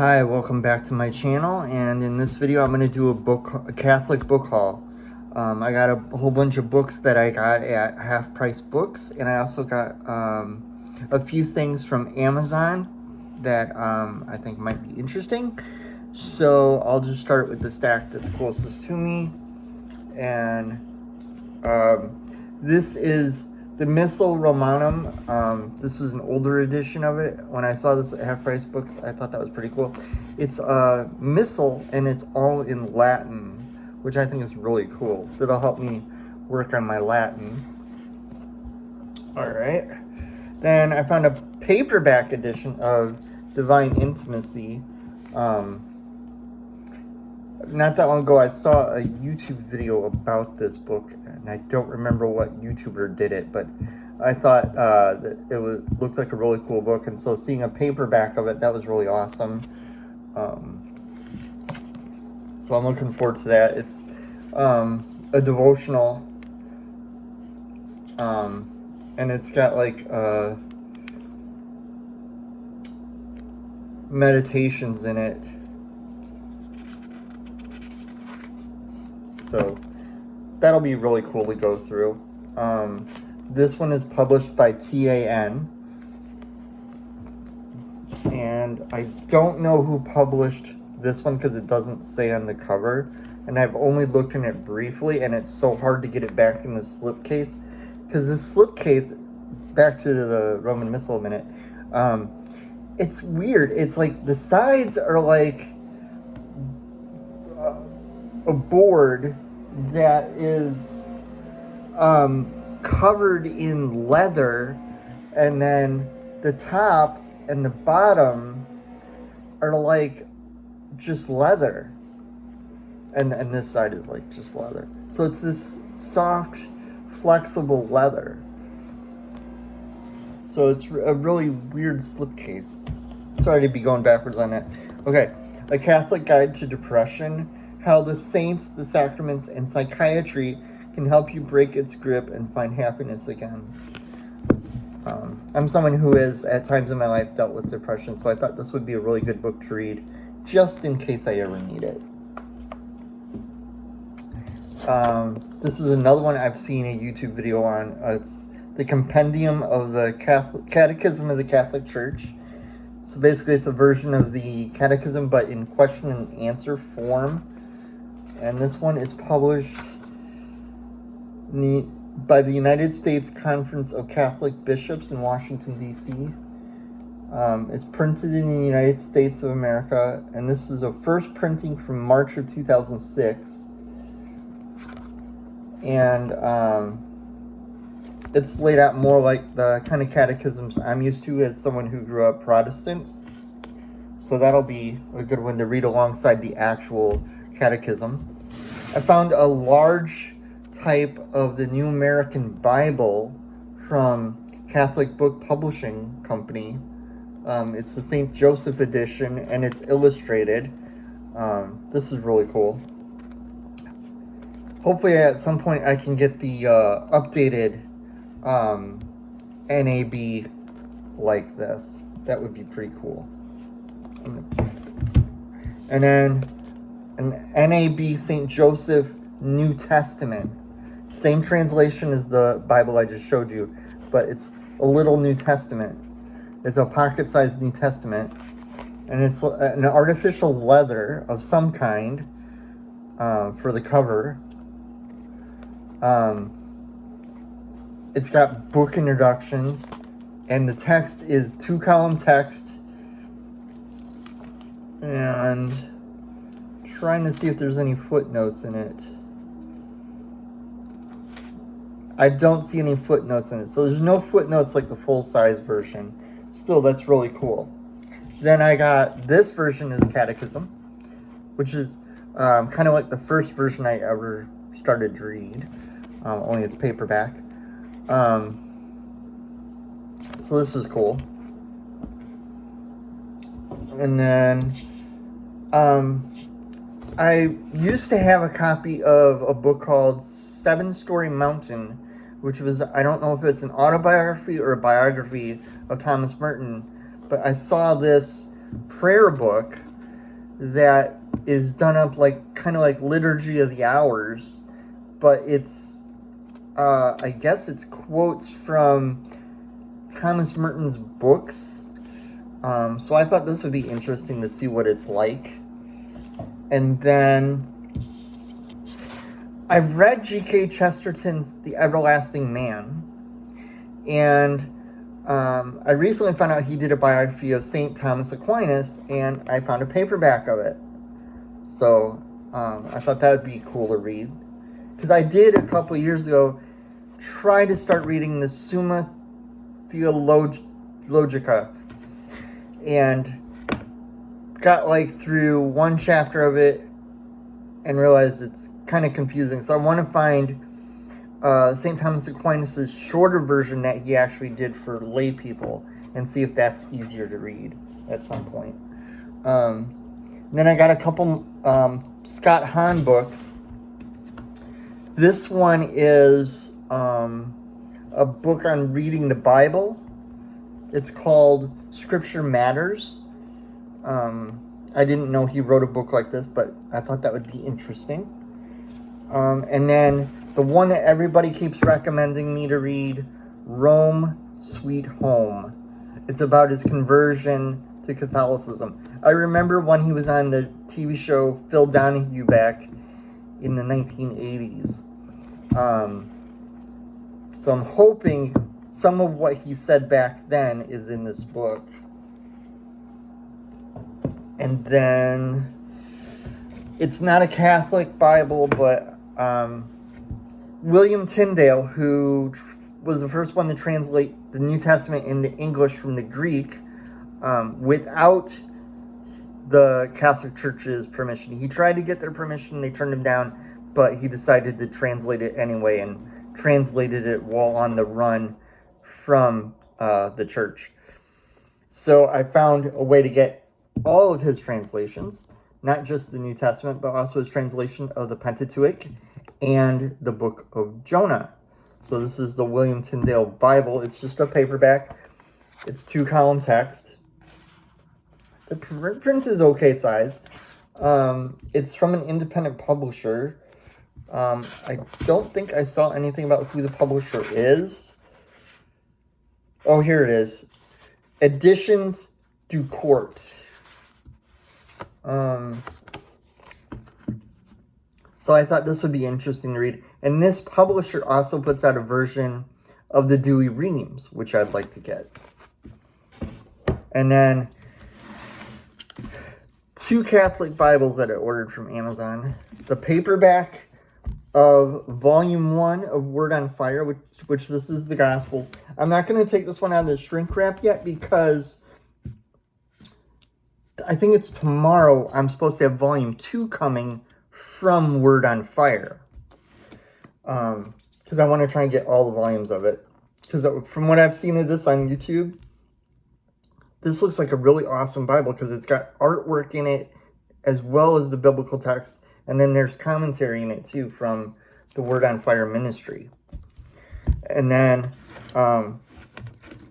Hi, welcome back to my channel, and in this video I'm going to do a Catholic book haul. I got a whole bunch of books that I got at Half Price Books, and I also got a few things from Amazon that I think might be interesting. So I'll just start with the stack that's closest to me, and this is the Missal Romanum. This is an older edition of it. When I saw this at Half Price Books, I thought that was pretty cool. It's a missal, and it's all in Latin, which I think is really cool. That'll help me work on my Latin. Alright. Then I found a paperback edition of Divine Intimacy. Not that long ago, I saw a YouTube video about this book, and I don't remember what YouTuber did it, but I thought that it looked like a really cool book, and so seeing a paperback of it, that was really awesome. So I'm looking forward to that. It's a devotional, and it's got like meditations in it. So that'll be really cool to go through. This one is published by TAN. And I don't know who published this one because it doesn't say on the cover. And I've only looked in it briefly, and it's so hard to get it back in the slipcase. Because this slipcase, back to the Roman Missal a minute, it's weird. It's like the sides are like a board that is covered in leather, and then the top and the bottom are like just leather, and this side is like just leather. So it's this soft, flexible leather. So it's a really weird slipcase. Sorry to be going backwards on that. Okay, A Catholic Guide to Depression: How the Saints, the Sacraments, and Psychiatry can help you break its grip and find happiness again. I'm someone who has, at times in my life, dealt with depression, so I thought this would be a really good book to read, just in case I ever need it. This is another one I've seen a YouTube video on. It's the Compendium of the Catechism of the Catholic Church. So basically it's a version of the Catechism, but in question and answer form. And this one is published by the United States Conference of Catholic Bishops in Washington, D.C. It's printed in the United States of America, and this is a first printing from March of 2006. And it's laid out more like the kind of catechisms I'm used to as someone who grew up Protestant. So that'll be a good one to read alongside the actual catechism. I found a large type of the New American Bible from Catholic Book Publishing Company. It's the St. Joseph edition, and it's illustrated. This is really cool. Hopefully at some point I can get the updated NAB like this. That would be pretty cool. And then an NAB St. Joseph New Testament. Same translation as the Bible I just showed you, but it's a little New Testament. It's a pocket-sized New Testament, and it's an artificial leather of some kind for the cover. It's got book introductions, and the text is 2-column text, and trying to see if there's any footnotes in it. I don't see any footnotes in it, so there's no footnotes like the full-size version. Still, that's really cool. Then I got this version of the Catechism, which is kind of like the first version I ever started to read. Only it's paperback. So this is cool. And then I used to have a copy of a book called 7-Story Mountain, which was, I don't know if it's an autobiography or a biography of Thomas Merton, but I saw this prayer book that is done up like kind of like Liturgy of the Hours, but it's I guess it's quotes from Thomas Merton's books. So I thought this would be interesting to see what it's like. And then I read G.K. Chesterton's The Everlasting Man, and I recently found out he did a biography of St. Thomas Aquinas, and I found a paperback of it. So I thought that would be cool to read. Because I did a couple years ago try to start reading the Summa Theologica, and got like through one chapter of it and realized it's kind of confusing. So I want to find St. Thomas Aquinas' shorter version that he actually did for lay people and see if that's easier to read at some point. Then I got a couple Scott Hahn books. This one is a book on reading the Bible. It's called Scripture Matters. I didn't know he wrote a book like this, but I thought that would be interesting. And then the one that everybody keeps recommending me to read, Rome, Sweet Home. It's about his conversion to Catholicism. I remember when he was on the TV show Phil Donahue back in the 1980s. So I'm hoping some of what he said back then is in this book. And then it's not a Catholic Bible, but William Tyndale, who was the first one to translate the New Testament into English from the Greek without the Catholic Church's permission. He tried to get their permission, they turned him down, but he decided to translate it anyway and translated it while on the run from the church. So I found a way to get all of his translations, not just the New Testament, but also his translation of the Pentateuch and the Book of Jonah. So this is the William Tyndale Bible. It's just a paperback. It's 2-column text. The print is okay size. It's from an independent publisher. I don't think I saw anything about who the publisher is. Oh, here it is. Editions du Court. So I thought this would be interesting to read. And this publisher also puts out a version of the Dewey Reams, which I'd like to get. And then 2 Catholic Bibles that I ordered from Amazon. The paperback of Volume 1 of Word on Fire, which this is the Gospels. I'm not going to take this one out of the shrink wrap yet because I think it's tomorrow I'm supposed to have Volume 2 coming from Word on Fire. Because I want to try and get all the volumes of it. Because from what I've seen of this on YouTube, this looks like a really awesome Bible because it's got artwork in it as well as the biblical text. And then there's commentary in it too from the Word on Fire ministry. And then,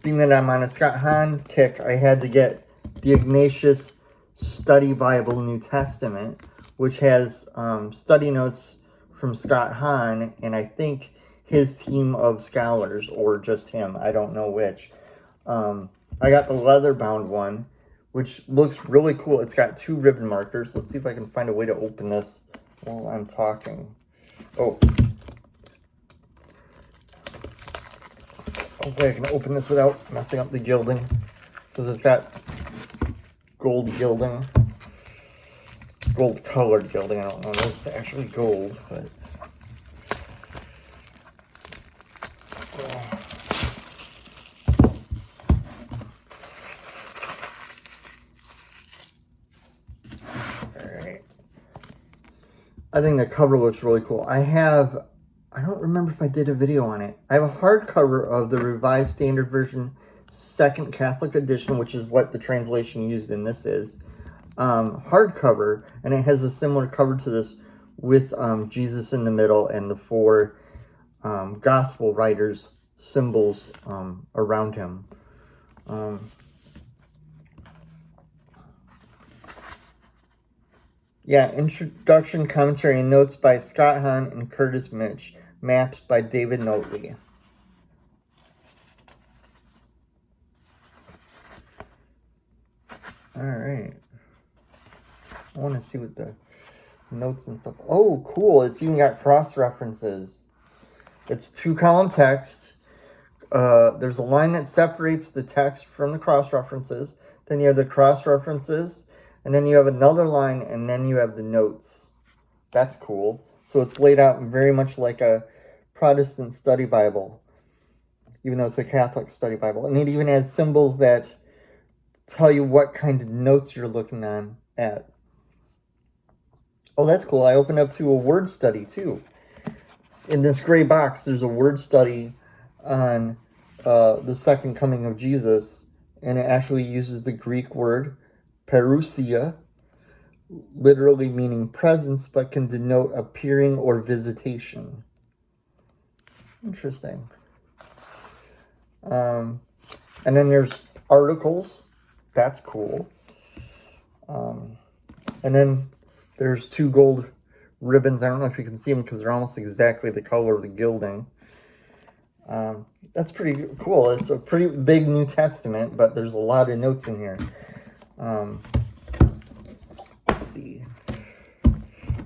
being that I'm on a Scott Hahn kick, I had to get the Ignatius Study Bible New Testament, which has study notes from Scott Hahn, and I think his team of scholars, or just him, I don't know which. I got the leather-bound one, which looks really cool. It's got 2 ribbon markers. Let's see if I can find a way to open this while I'm talking. Oh, hopefully I can open this without messing up the gilding, because it's got gold gilding. Gold-colored gilding. I don't know if it's actually gold, but... Alright. I think the cover looks really cool. I don't remember if I did a video on it. I have a hardcover of the Revised Standard Version 2nd Catholic Edition, which is what the translation used in this is. Hardcover, and it has a similar cover to this with Jesus in the middle and the 4 gospel writers' symbols around him. Yeah, introduction, commentary, and notes by Scott Hahn and Curtis Mitch. Maps by David Notley. Alright. I want to see what the notes and stuff. Oh, cool. It's even got cross-references. It's 2-column text. There's a line that separates the text from the cross-references. Then you have the cross-references. And then you have another line, and then you have the notes. That's cool. So it's laid out very much like a Protestant study Bible, even though it's a Catholic study Bible. And it even has symbols that tell you what kind of notes you're looking at. Oh, that's cool. I opened up to a word study, too. In this gray box, there's a word study on the second coming of Jesus, and it actually uses the Greek word parousia, literally meaning presence, but can denote appearing or visitation. Interesting. And then there's articles. That's cool. And then there's 2 gold ribbons. I don't know if you can see them because they're almost exactly the color of the gilding. That's pretty cool. It's a pretty big New Testament, but there's a lot of notes in here. Let's see.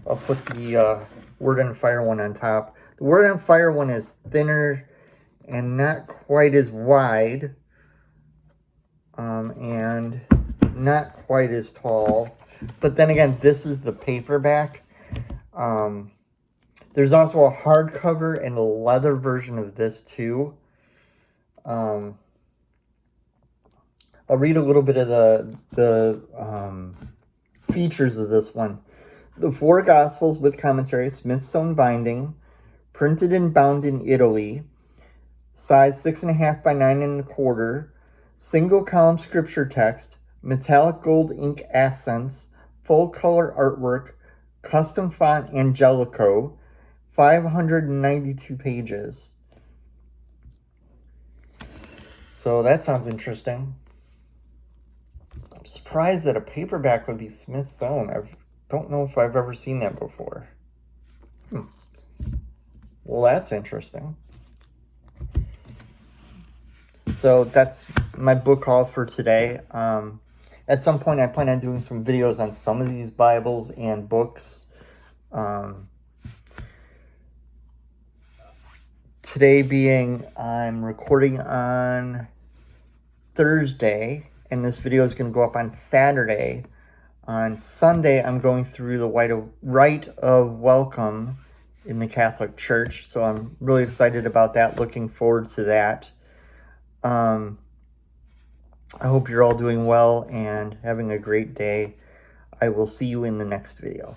I'll put the Word and Fire one on top. The Word and Fire one is thinner and not quite as wide. And not quite as tall. But then again, this is the paperback. There's also a hardcover and a leather version of this too. I'll read a little bit of the features of this one. The 4 Gospels with commentary, Smithsonian binding, printed and bound in Italy, size 6.5 by 9.25, single column scripture text, metallic gold ink accents, full color artwork, custom font Angelico, 592 pages. So that sounds interesting. I'm surprised that a paperback would be Smithsonian. I don't know if I've ever seen that before. Well, that's interesting. So that's my book haul for today. At some point, I plan on doing some videos on some of these Bibles and books. Today being, I'm recording on Thursday, and this video is going to go up on Saturday. On Sunday, I'm going through the rite of welcome in the Catholic Church, so I'm really excited about that, looking forward to that. I hope you're all doing well and having a great day. I will see you in the next video.